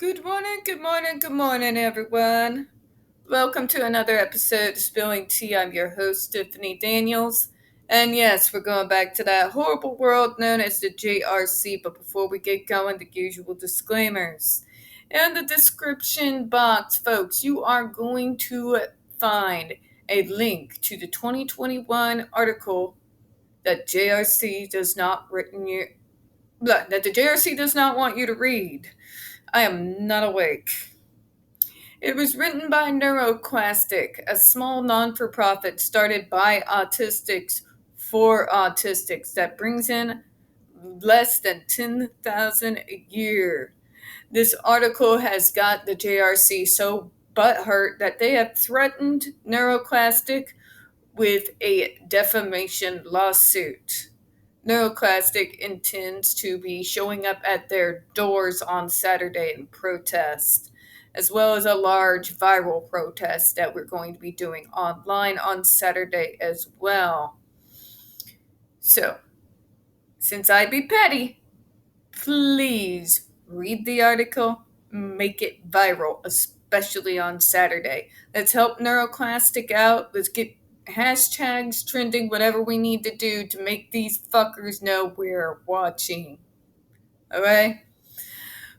Good morning, everyone. Welcome to another episode of Spilling Tea. I'm your host, Tiffany Daniels. And yes, we're going back to that horrible world known as the JRC. But before we get going, the usual disclaimers. In the description box, folks, you are going to find a link to the 2021 article that JRC does not that the JRC does not want you to read. I am not awake. It was written by NeuroClastic, a small non-for-profit started by autistics for autistics that brings in less than $10,000 a year. This article has got the JRC so butthurt that they have threatened NeuroClastic with a defamation lawsuit. NeuroClastic intends to be showing up at their doors on Saturday in protest, as well as a large viral protest that we're going to be doing online on Saturday as well. So, since I be petty, please read the article, make it viral, especially on Saturday. Let's help NeuroClastic out. Let's get hashtags trending, whatever we need to do to make these fuckers know we're watching. Alright?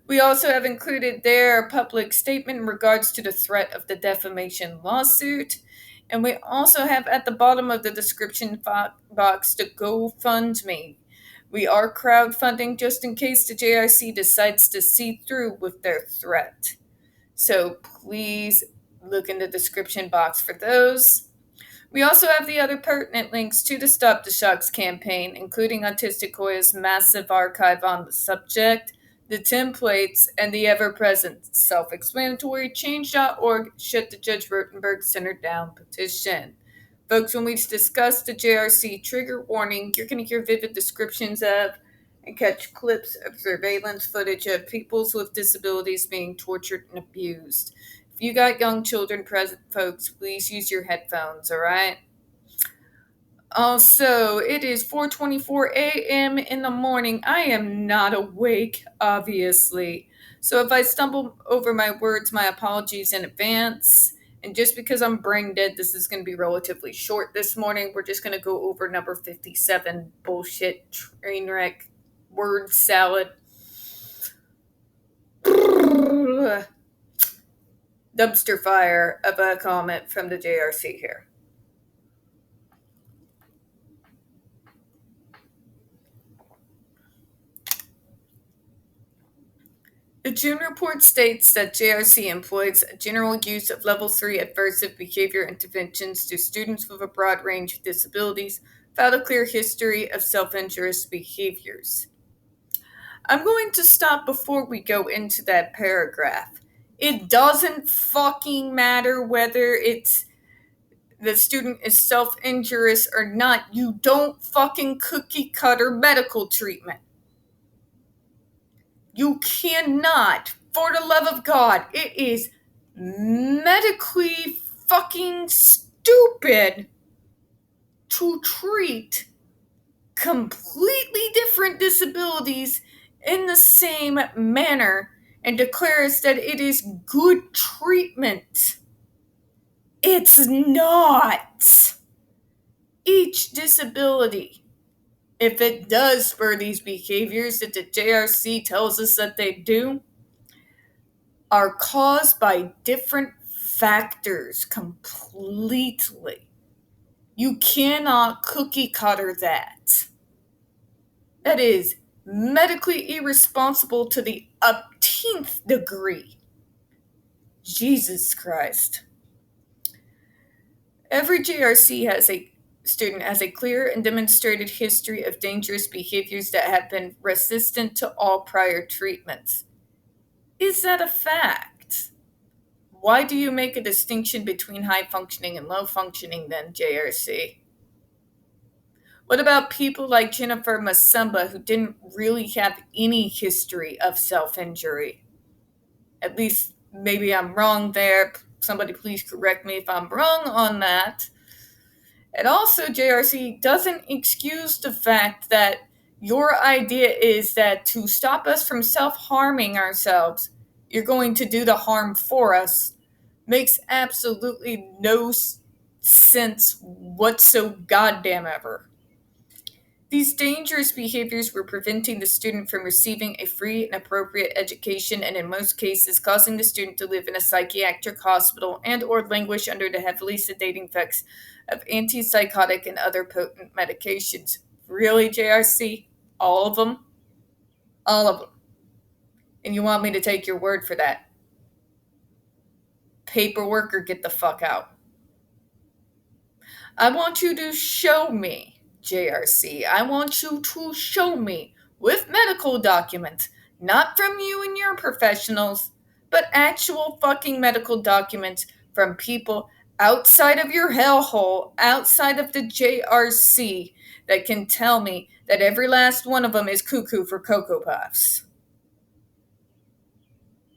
We also have included their public statement in regards to the threat of the defamation lawsuit. And we also have at the bottom of the description box the GoFundMe. We are crowdfunding just in case the JRC decides to see through with their threat. So please look in the description box for those. We also have the other pertinent links to the Stop the Shocks campaign, including Autistic Hoya's massive archive on the subject, the templates, and the ever-present self-explanatory Change.org Shut the Judge Rotenberg Center Down petition. Folks, when we discuss the JRC trigger warning, you're going to hear vivid descriptions of and catch clips of surveillance footage of people with disabilities being tortured and abused. If you got young children present, folks, please use your headphones, alright? Also, it is 4:24 a.m. in the morning. I am not awake, obviously. So if I stumble over my words, my apologies in advance. And just because I'm brain dead, this is going to be relatively short this morning. We're just going to go over number 57, bullshit, train wreck, word salad. Dumpster fire of a comment from the JRC here. The June report states that JRC employs a general use of Level 3 aversive behavior interventions to students with a broad range of disabilities without a clear history of self-injurious behaviors. I'm going to stop before we go into that paragraph. It doesn't fucking matter whether the student is self-injurious or not. You don't fucking cookie cutter medical treatment. You cannot, for the love of God, it is medically fucking stupid to treat completely different disabilities in the same manner and declares that it is good treatment. It's not. Each disability, if it does spur these behaviors that the JRC tells us that they do, are caused by different factors completely. You cannot cookie cutter that. That is medically irresponsible to the umpteenth degree. Jesus Christ. Every JRC student has a clear and demonstrated history of dangerous behaviors that have been resistant to all prior treatments. Is that a fact? Why do you make a distinction between high functioning and low functioning then, JRC? What about people like Jennifer Masumba who didn't really have any history of self-injury? At least maybe I'm wrong there. Somebody please correct me if I'm wrong on that. And also, JRC doesn't excuse the fact that your idea is that to stop us from self-harming ourselves, you're going to do the harm for us makes absolutely no sense whatsoever. Goddamn ever. These dangerous behaviors were preventing the student from receiving a free and appropriate education, and in most cases causing the student to live in a psychiatric hospital and or languish under the heavily sedating effects of antipsychotic and other potent medications. Really, JRC? All of them? All of them. And you want me to take your word for that? Paperwork or get the fuck out. I want you to show me, JRC. I want you to show me with medical documents, not from you and your professionals, but actual fucking medical documents from people outside of your hellhole, outside of the JRC, that can tell me that every last one of them is cuckoo for Cocoa Puffs.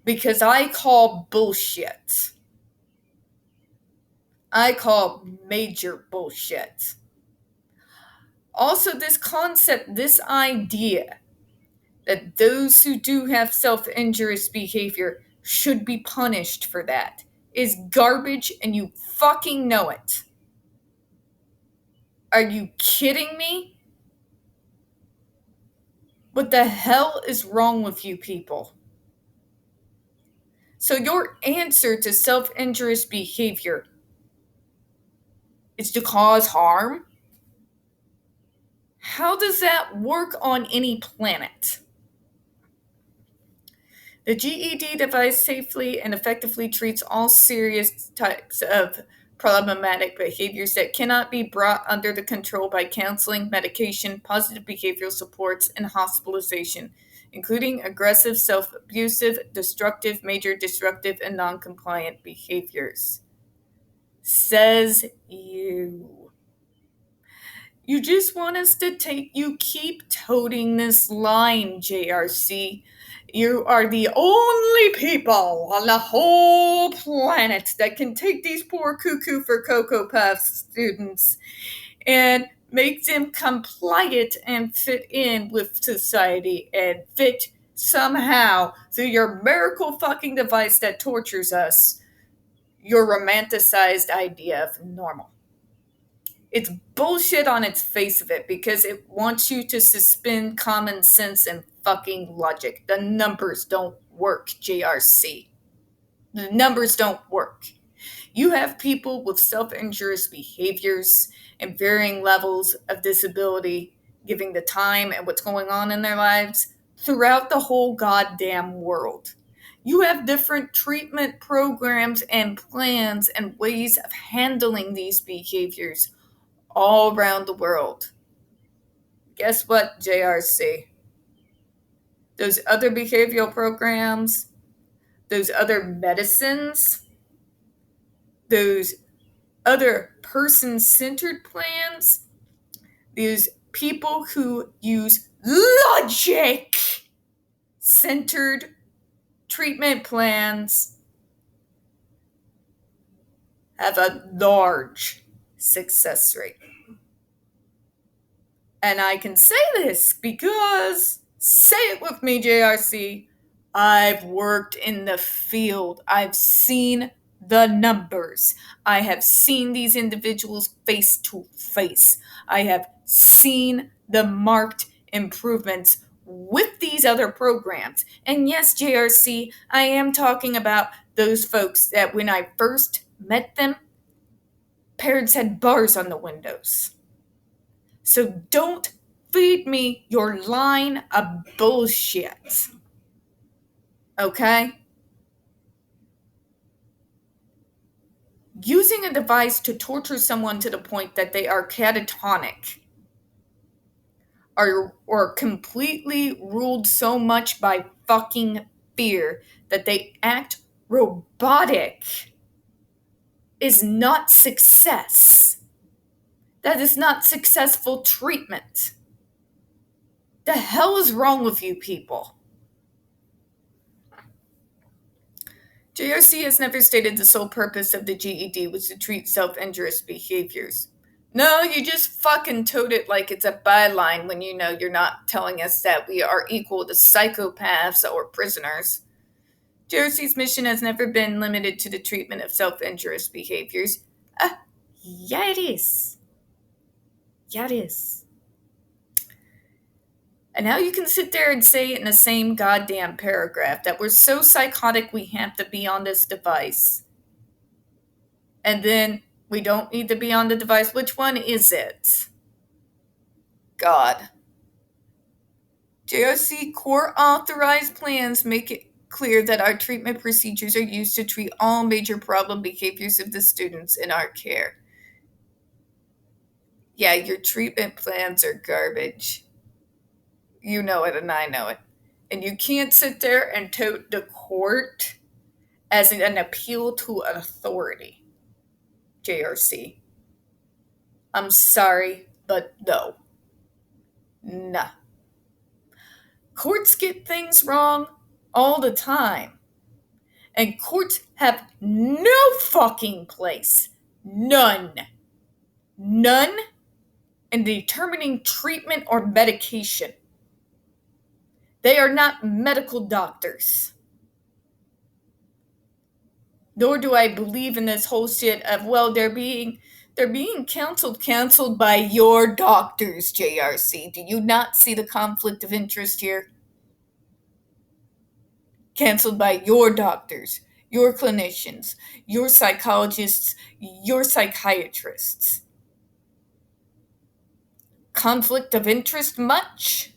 Because I call bullshit. I call major bullshit. Also, this concept, this idea that those who do have self-injurious behavior should be punished for that is garbage, and you fucking know it. Are you kidding me? What the hell is wrong with you people? So your answer to self-injurious behavior is to cause harm? How does that work on any planet? The GED device safely and effectively treats all serious types of problematic behaviors that cannot be brought under the control by counseling, medication, positive behavioral supports, and hospitalization, including aggressive, self-abusive, destructive, major disruptive, and non-compliant behaviors. Says you. You just want us to you keep toting this line, JRC. You are the only people on the whole planet that can take these poor cuckoo for Cocoa Puffs students and make them compliant and fit in with society and fit somehow through your miracle fucking device that tortures us, your romanticized idea of normal. It's bullshit on its face of it because it wants you to suspend common sense and fucking logic. The numbers don't work, JRC. The numbers don't work. You have people with self-injurious behaviors and varying levels of disability, giving the time and what's going on in their lives throughout the whole goddamn world. You have different treatment programs and plans and ways of handling these behaviors all around the world. Guess what, JRC? Those other behavioral programs, those other medicines, those other person-centered plans, these people who use logic-centered treatment plans have a large success rate. And I can say this because, say it with me, JRC, I've worked in the field. I've seen the numbers. I have seen these individuals face to face. I have seen the marked improvements with these other programs. And yes, JRC, I am talking about those folks that when I first met them, parents had bars on the windows. So don't feed me your line of bullshit. Okay? Using a device to torture someone to the point that they are catatonic or completely ruled so much by fucking fear that they act robotic is not success. That is not successful treatment. The hell is wrong with you people? JRC has never stated the sole purpose of the GED was to treat self-injurious behaviors. No, you just fucking tote it like it's a byline when you know you're not telling us that we are equal to psychopaths or prisoners. JRC's mission has never been limited to the treatment of self-injurious behaviors. Yeah, it is. Yeah, it is. And now you can sit there and say it in the same goddamn paragraph that we're so psychotic we have to be on this device. And then we don't need to be on the device. Which one is it? God. JRC core authorized plans make it clear that our treatment procedures are used to treat all major problem behaviors of the students in our care. Yeah, your treatment plans are garbage. You know it and I know it. And you can't sit there and tote the court as an appeal to authority, JRC. I'm sorry, but no. Nah. Courts get things wrong all the time. And courts have no fucking place. None in determining treatment or medication. They are not medical doctors. Nor do I believe in this whole shit of, well, they're being counseled by your doctors, JRC. Do you not see the conflict of interest here? Counseled by your doctors, your clinicians, your psychologists, your psychiatrists. Conflict of interest much?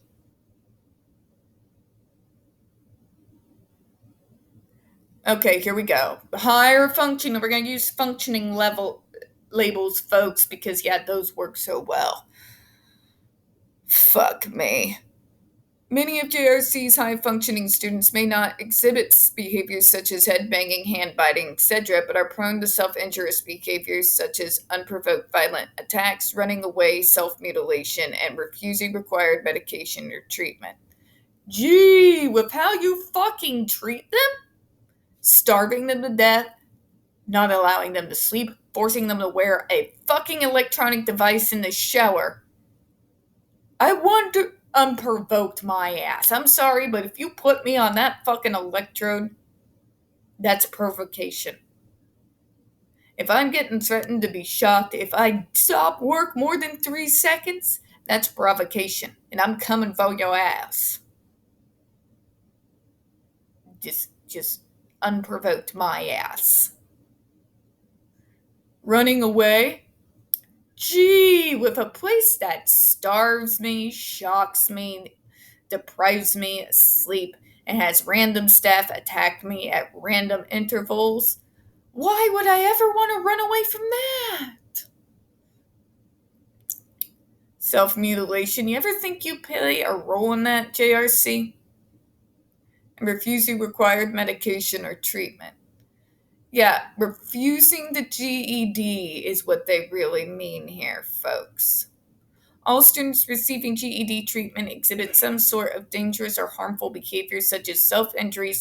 Okay, here we go. Higher functioning. We're going to use functioning level labels, folks, because, yeah, those work so well. Fuck me. Many of JRC's high-functioning students may not exhibit behaviors such as head-banging, hand-biting, etc., but are prone to self-injurious behaviors such as unprovoked violent attacks, running away, self-mutilation, and refusing required medication or treatment. Gee, with how you fucking treat them? Starving them to death, not allowing them to sleep, forcing them to wear a fucking electronic device in the shower. I want to unprovoked my ass. I'm sorry, but if you put me on that fucking electrode, that's provocation. If I'm getting threatened to be shocked, if I stop work more than 3 seconds, that's provocation. And I'm coming for your ass. Just unprovoked my ass. Running away? Gee, with a place that starves me, shocks me, deprives me of sleep, and has random staff attack me at random intervals, why would I ever want to run away from that? Self-mutilation, you ever think you play a role in that, JRC? And refusing required medication or treatment. Yeah, refusing the GED is what they really mean here, folks. All students receiving GED treatment exhibit some sort of dangerous or harmful behaviors such as self-injury,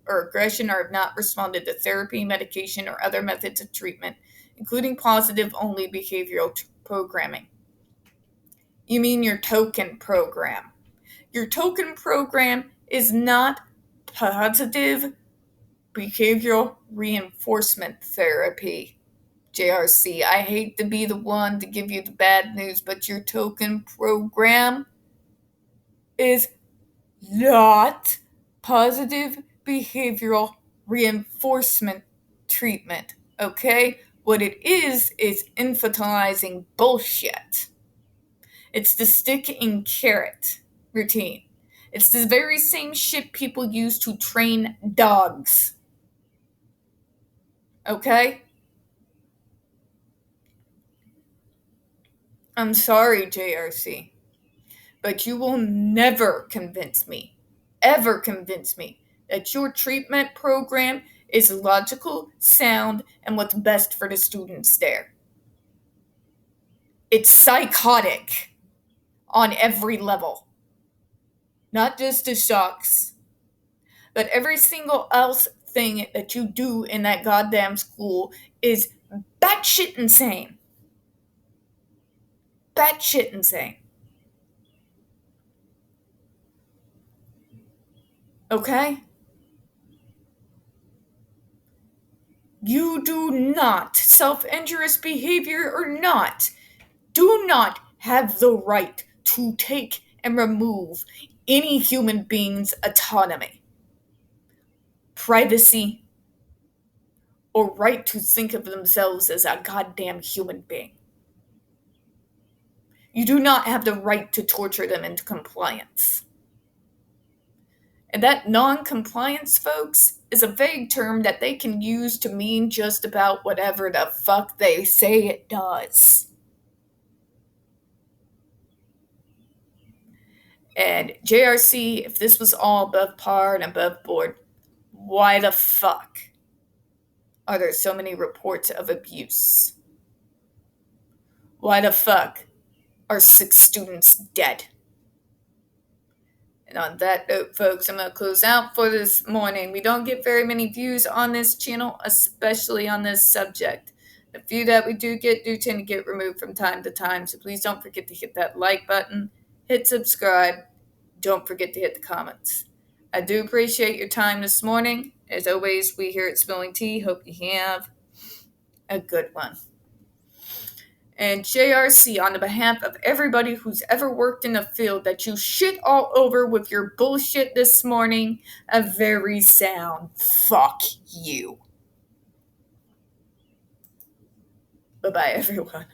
or aggression, or have not responded to therapy, medication, or other methods of treatment, including positive-only behavioral programming. You mean your token program. Your token program is not positive behavioral reinforcement therapy. JRC, I hate to be the one to give you the bad news, but your token program is not positive behavioral reinforcement treatment, okay? What it is infantilizing bullshit. It's the stick and carrot routine. It's the very same shit people use to train dogs. Okay? I'm sorry, JRC, but you will never convince me, ever convince me, that your treatment program is logical, sound, and what's best for the students there. It's psychotic on every level. Not just the shocks, but every single else thing that you do in that goddamn school is batshit insane. Batshit insane. Okay? You do not, self-injurious behavior or not, do not have the right to take and remove any human being's autonomy, privacy, or right to think of themselves as a goddamn human being. You do not have the right to torture them into compliance. And that non-compliance, folks, is a vague term that they can use to mean just about whatever the fuck they say it does. And JRC, if this was all above par and above board, why the fuck are there so many reports of abuse? Why the fuck are 6 students dead? And on that note, folks, I'm going to close out for this morning. We don't get very many views on this channel, especially on this subject. The few that we do get do tend to get removed from time to time, so please don't forget to hit that like button, hit subscribe, don't forget to hit the comments. I do appreciate your time this morning. As always, we here at Spilling Tea hope you have a good one. And JRC, on the behalf of everybody who's ever worked in a field that you shit all over with your bullshit this morning, a very sound fuck you. Bye-bye, everyone.